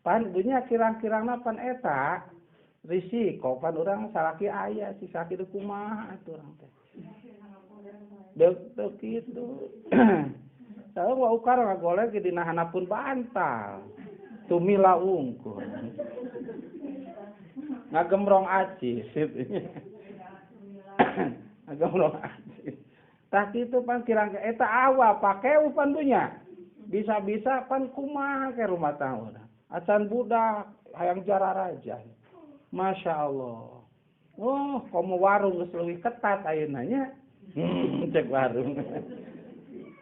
pan dunya kirang-kirangna pan eta risiko pan orang salaki aya si sakit kumaha atuh urang teh dek kitu saya wa ukar ngagoleh ke dina hanapun bantal tumila ungkul ngagemrong acis ngagemrong acis tah kitu pan kirang eta awa pakeu pan dunya bisa-bisa pan kumaha ke rumah tangga acan budak hayang jararaja Masya Allah. Oh, komo warung geus leuwih ketat ayeuna nya. Cek warung.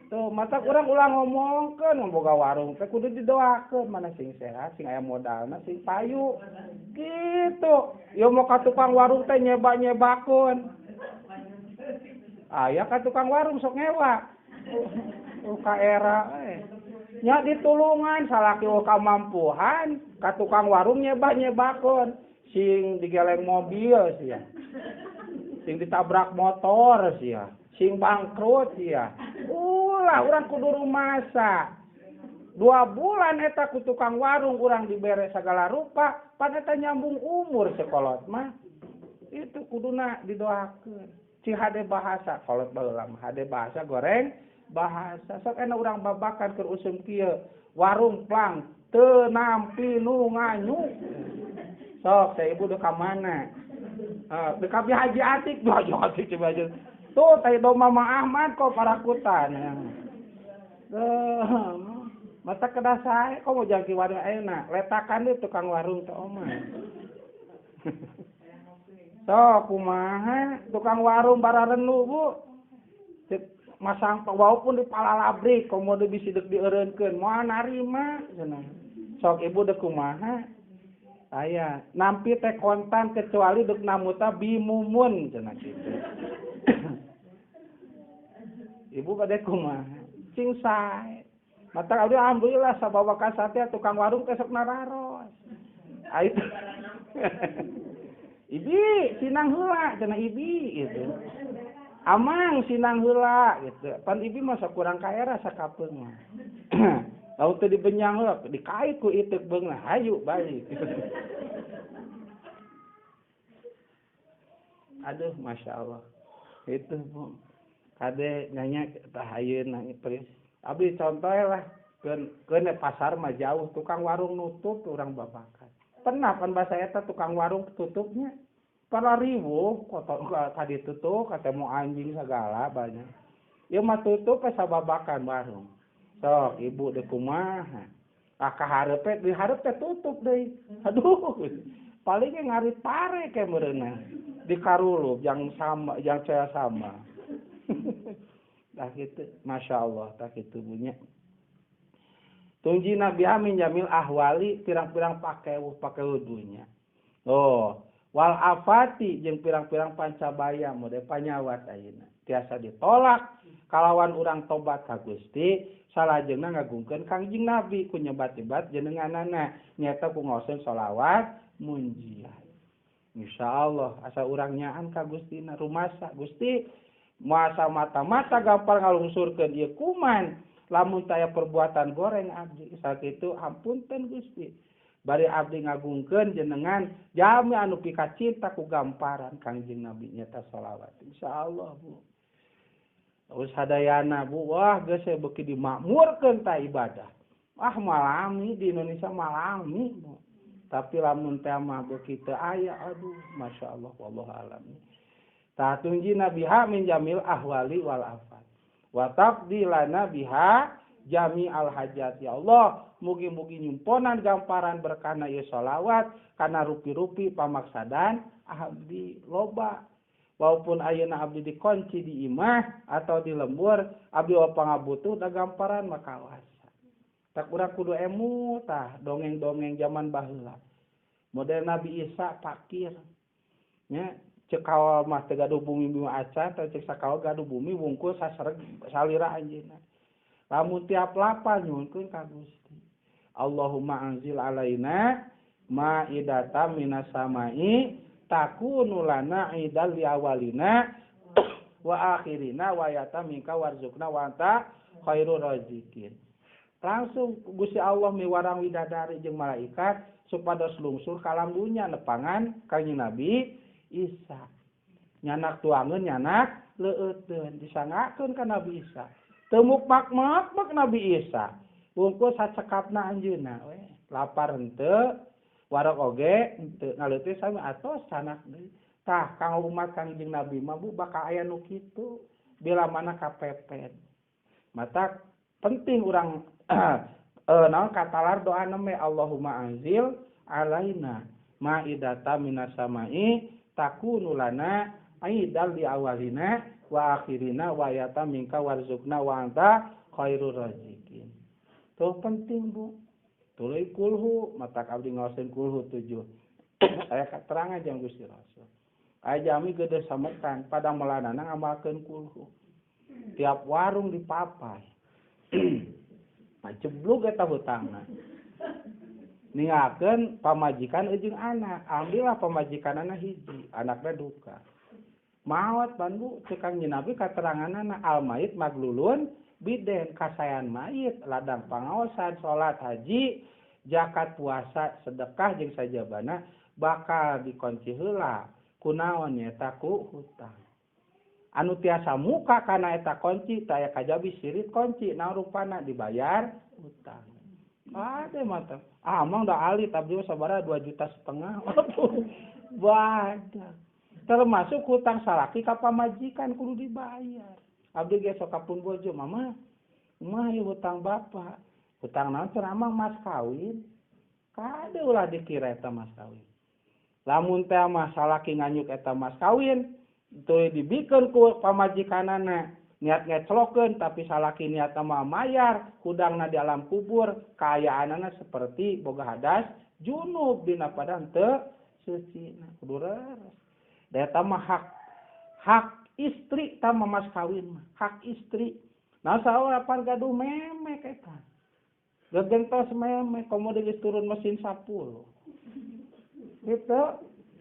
Tuh, mata urang ulang ngomongkeun boga warung teh kudu didoakeun mana sing sehat, sing aya modalna, sing payu. Gitu. Yo mau ka tukang warung teh nyeba-nyebakeun. Aya ka tukang warung sok ngewa. Ka era nya ditulungan salaki kamampuhan ka tukang warung nyeba-nyebakeun. Sing digeleng mobil sia, sing ditabrak motor sia, sing bangkrut sia. Ulah urang kudu rumasa. 2 bulan eta ku tukang warung urang dibere segala rupa, pan eta nyambung umur sekolot mah. Itu kuduna didoakeun. Ci hade bahasa kolot baheula mah hade bahasa goreng bahasa. Sok ena urang babakan keur usum kieu. Warung plang teu nampi nu nganyu. Sok, saya ibu udah kemana? Dekat Haji Atik, Haji Atik coba aja. Tuh, tadi doma Mama Ahmad kok parakutan. Mata kedah saya, kok mau jangki warung enak. Letakan deh tukang warung teh omah. Sok, kumaha tukang warung bararenu bu. Masang walaupun di palalabrik, komodo bisa dieureunkeun, moal narima. Sok ibu dek kumaha. Aya nampi teh kontan kecuali duk namuta bimumun cenah kitu. Ibu bade kumaha? Sing sae. Mata abdi alhamdulillah sabawa ka satya tukang warung kesok nararos. Ai Ibi sinang heula cenah ibi gitu. Amang sinang heula gitu. Pan ibi mah kurang kaera sakapeung mah. Lalu tadi benyang lah, dikait ku itek beung hayu balik. Aduh, masya Allah. Itu Bu. Kade nanya tahayeun nanya pris. Abdi contoh lah keun pasar mah jauh tukang warung nutup urang babakan. Pernah pan bahasa eta tukang warung tutupnya. Para ribu kotor tadi tutup kata mau anjing segala banyak. Ieu mah tutup sababakan warung. Sok ibu deuk kumaha. Ah kahareupe dihareup teh tutup deui. Aduh. Palingnya ngarit pare ke meureunna. Di karulup yang sama yang saya sama. Dah gitu, masya Allah, tak gitu bunyi. Tungji Nabi Amin Jamil ahwali pirang-pirang pakai wudunya. Oh, wal afati jeung pirang-pirang pancabaya mode panyawat ayeuna. Tiasa ditolak kalawan urang tobat ka Gusti, salajengna ngagungkeun Kangjeng Nabi ku nyebat-nyebat jenenganana nyaeta ku ngaoskeun sholawat munjiat. Insyaallah asa urang nyaan ka Gustina rumasa Gusti masa mata-mata gampang ngalungsurkeun ieu kuman lamun taya perbuatan goreng abdi sakitu ampunten Gusti bari abdi ngagungkeun jenengan jami anu pika cinta ku gamparan Kangjeng Nabi nyata sholawat insyaallah Bu us hadayana Bu wah geus beuki dimakmurkeun ta ibadah malami di Indonesia malami Bu tapi lamun teh mah beuki teu aya aduh masyaallah wallahu alam Tatunji nabiha min jamil ahwali wal afat. Wa taqdilana biha jami al hajat. Ya Allah, mugi-mugi nyumponan gamparan berkana ieu sholawat kana rupi-rupi pamaksadan abdi loba. Walaupun ayeuna abdi dikunci di imah atau di lembur, abdi pangabutuh da gamparan makawasa. Tak urang kudu emu tah dongeng-dongeng zaman baheula. Model Nabi Isa fakir. Nya cek kawal mah teu gaduh bumi acan teh cek sakawal gaduh bumi wungkul sasareg salira anjeunna lamun tiap lapar nyuhunkeun ka Gusti Allahumma anzil alaina ma'idatan minas samai takunu lana idal li awalina wa akhirina wa yatamika warzuqna wa anta khairur raziqin langsung Gusti Allah miwarang widadari jeung malaikat supados lungsur ka lambunya nepangan Kangjeng Nabi Isa nyanak tuangeun nyanak leueuteun disangakeun ka Nabi Isa teu mukmak Nabi Isa bungkus sacekapna anjeunna we lapar henteu warog oge henteu ngaleutik sami atos sanak deui tah kang umat Kangjeng Nabi mah Bu bakal aya nu kitu bila mana kapepet mata penting urang naon katalar doa neme Allahumma anzil alaina ma'idatan minas samai takunu lana aidal di awalina wa akhirina wa yataminka warzuqna wa anta khairur raziqin. Tuh penting Bu. Tuluy kulhu mata abdi ngaoskeun kulhu 7. Aya katerangan jeung Gusti Rasul. Aya jami gede samekan pada melanana ngamalkeun kulhu. Tiap warung dipapai. Maceblug eta hutangna. Ningakeun pamajikan jeung anak ambillah pamajikanana hiji anakna duka maot bandu cekang Nabi kateranganana al mayit maglulun biden kasayan mayit ladang pangaosan salat haji zakat puasa sedekah jeung sajabana bakal dikunci heula kunaon nyata ku hutang anu tiasa muka kana eta kunci taya kajabi sirit kunci na rupana dibayar hutang ada mata amang dah alit abdi sabaraha 2,5 juta badak termasuk hutang salaki ka pamajikan kudu dibayar abdi ge sok kapun bojo mama ieu hutang bapak hutang naon cenah amang mas kawin kade ulah dikira eta mas kawin lamun teh mah salaki nganyuk eta mas kawin tuluy dibikeun ku pamajikanana niat ngeclokeun tapi salaki niat mah mayar hudangna di alam kubur kaayaanana seperti boga hadas junub dina padan teu suci kudu reres da eta mah hak istri ta mas kawin mah hak istri nah saolapan gaduh memek eta gegentos memek komo geus turun mesin 10 gitu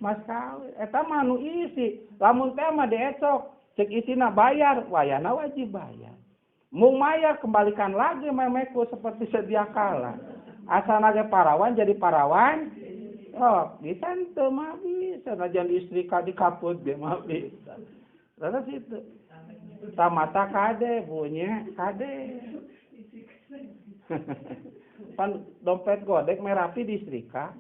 mas kawin eta mah anu isi lamun teh mah diecok cek isina bayar, wayana wajib bayar. Mung mayar kembalikan lagi memekku seperti sedia kala. Asana ge parawan jadi parawan. Oh, bisa teu mah bisa najan istri ka di kaput ge mah bisa. Terus itu tamata kade punya kade. Pan dompet godek merapi distrika.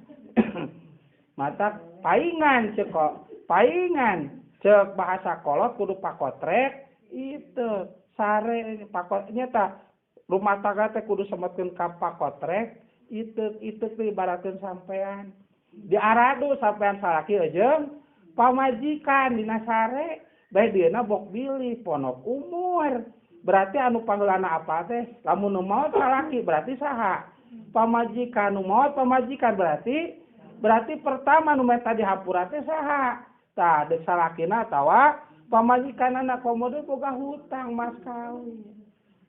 Mata paingan cek kok. Paingan cek bahasa kolot kudu pakotrek itu sare pakotnya tak rumah tangga teh kudu semetkeun ka pakotrek itu ibaratkeun sampean diaradu sampean salaki jeung pamajikan dina sare bae dieuna bok bilih ponok umur berarti anu panggilana apa teh lamun nu maot salaki berarti saha pamajikan nu maot pamajikan berarti pertama nu meta dihapura teh saha tah deuk salakina atawa pamajikanana komodo boga hutang mas kawin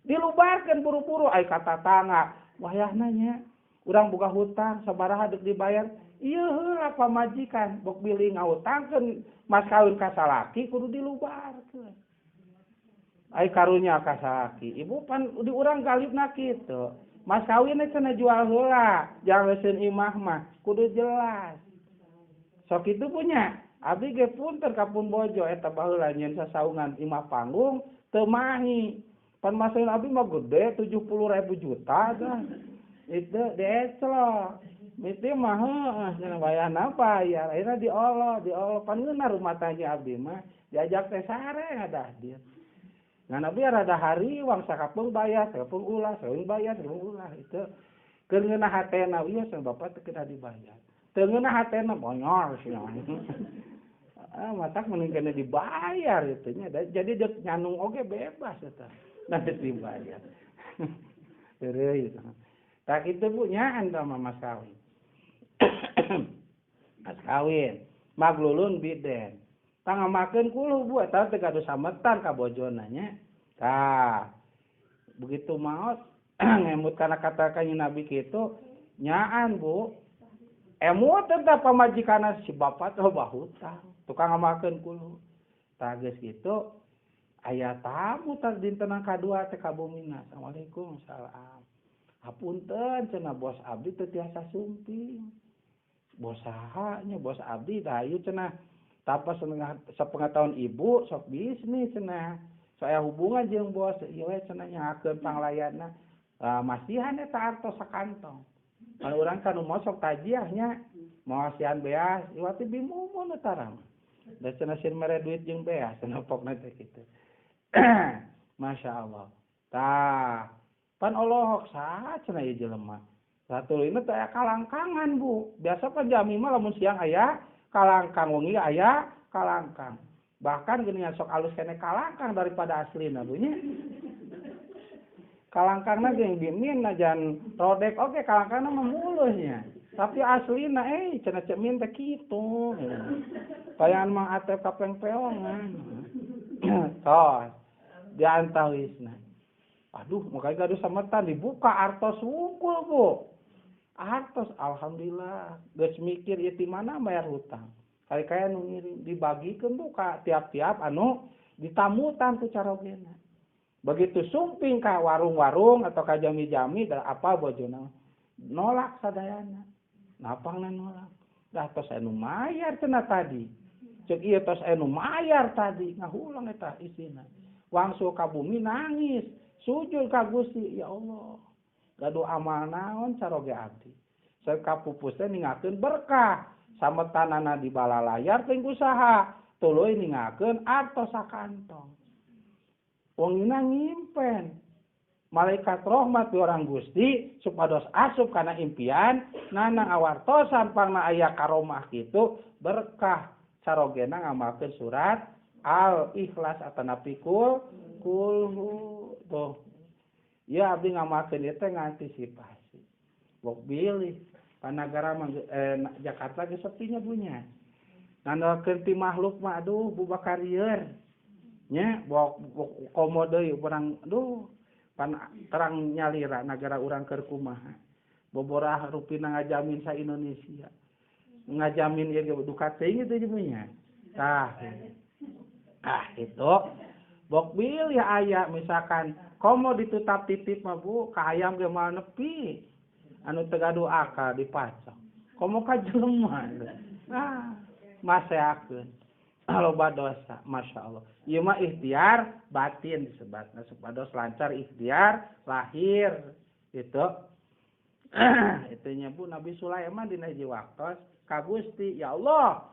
dilubarkeun buru-buru ai kata tangga wayahna nya urang boga hutang sabaraha deuk dibayar ieu heula pamajikan bok bilih ngahutangkeun mas kawin ka salaki kudu dilubarkeun ai karunya ka salaki ibu pan di urang galibna kitu mas kawin cenah jual heula jangeun imah mah kudu jelas sok itu punya abdi ge punten ka pun bojo eta baheula nyeun sasaungan imah panggung teu mahi pan masaeun abdi mah gede 70.000 juta dah itu decelok miti mah heeh bayarna bayar akhirna diolo pan ngeuna rumah tangga abdi mah diajak teh sare ngadah dia ngan abdi rada hariwang sakapeung bayar sakapeung ulah saeung bayar saeung ulah itu keur ngeunah hatena ieu sang bapak teu kena dibayar teu ngeunah hatena bonyor sia matak mending kena dibayar itu nya jadi deuk nyanung oge bebas eta nanti dibayar terus tak itu punyaan sama mas kawin mas kawin maglulun biden tangamakeun kuluh bu eta teh gaduh sametan ka bojona nya tah begitu maot ngemut kana kata kanjeng Nabi kitu nyaan bu emut teh pamajikanna si bapak teh bahutang tukang ngamakeun kuluh tah geus kitu aya tamu tah dinten kadua teh ka bumina assalamualaikum salam hapunten cenah bos abdi teu tiasa sumping bos saha nya bos abdi da ieu cenah tanpa setengah tahun ibu sok bisnis cenah saya hubungan jeung bos ieu we cenah nyakeun panglayana masihan eta artos sakantong kalau urang kan mau sok tajiahnya mau asihan beas iwati bimumun eta rama da cenah sieun mere duit jeung beas cenah pokna teh kitu Masya Allah tah pan Allahok saha cenah ieu jelema satulina teh aya kalangkangan bu biasa pan jami mah lamun siang aya kalangkang wengi aya kalangkang bahkan geuningan sok alus kene kalangkang daripada aslina bu nya kalangkangna jeung bimin najan rodek oge kalangkangna mah muleuhnya tapi aslina cenah cemin teh kitu payan mang atep kapeng-peongan tos diantawisna aduh makanya gaduh sametan dibuka artos wungkul bu artos alhamdulillah geus mikir ieu ti mana bayar hutang kaya nu ngiring dibagikeun buka tiap-tiap anu ditamutan ku carogena begitu sumping ka warung-warung atau ka jami-jami da apa bojona nolak sadayana napangna nolak dah tos anu mayar cenah tadi cek ieu tos anu mayar tadi ngahulang eta isina wangsul ka bumi nangis sujud ka Gusti ya Allah gaduh amal naon caroge abdi sakapupus teh ningakeun berkah sametanana di balalayar teh usaha tuluy ningakeun artos sakantong wongina ngimpen malaikat rahmat ti orang Gusti supados asup kana impian nanang awartosan pangna aya karomah kitu berkah carogena ngamalkeun surat Al-Ikhlas atanapi kulhu tuh ya abdi ngamalkeun ieu teh ngantisipasi bok bilih panagara Jakarta ge sepinya punya nandalkeun ti makhluk mah aduh bubakarieun nya bok komo deui urang aduh pan terang nyalira nagara urang keur kumaha boborah rupina ngajamin sa Indonesia ngajamin ieu duka teuing teh punya tah itu bok bilih aya misalkan komo ditutap titip mah bu ka hayam ge moal nepi anu teu gaduh akal dipacok komo ka jelema maseakeun loba dosa, masya Allah. Ieu mah ikhtiar batin disebutna supados lancar ikhtiar lahir itu. Itunya Bu Nabi Sulaiman dina hiji waktos ka Gusti, ya Allah,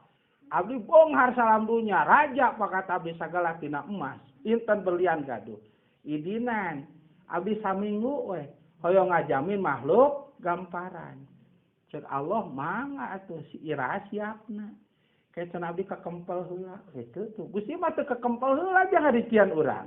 abdi bonghar salam dunya, raja pakat abdi sagala tina emas, inten berlian gaduh. Idinan abdi saminggu we hoyong ngajamin makhluk gamparan. Cek Allah mangga atuh si ira siapna. Kayak cenah abdi kakempel heula, gitu tuh. Gusti mah teu kakempel heula jangan dician urang.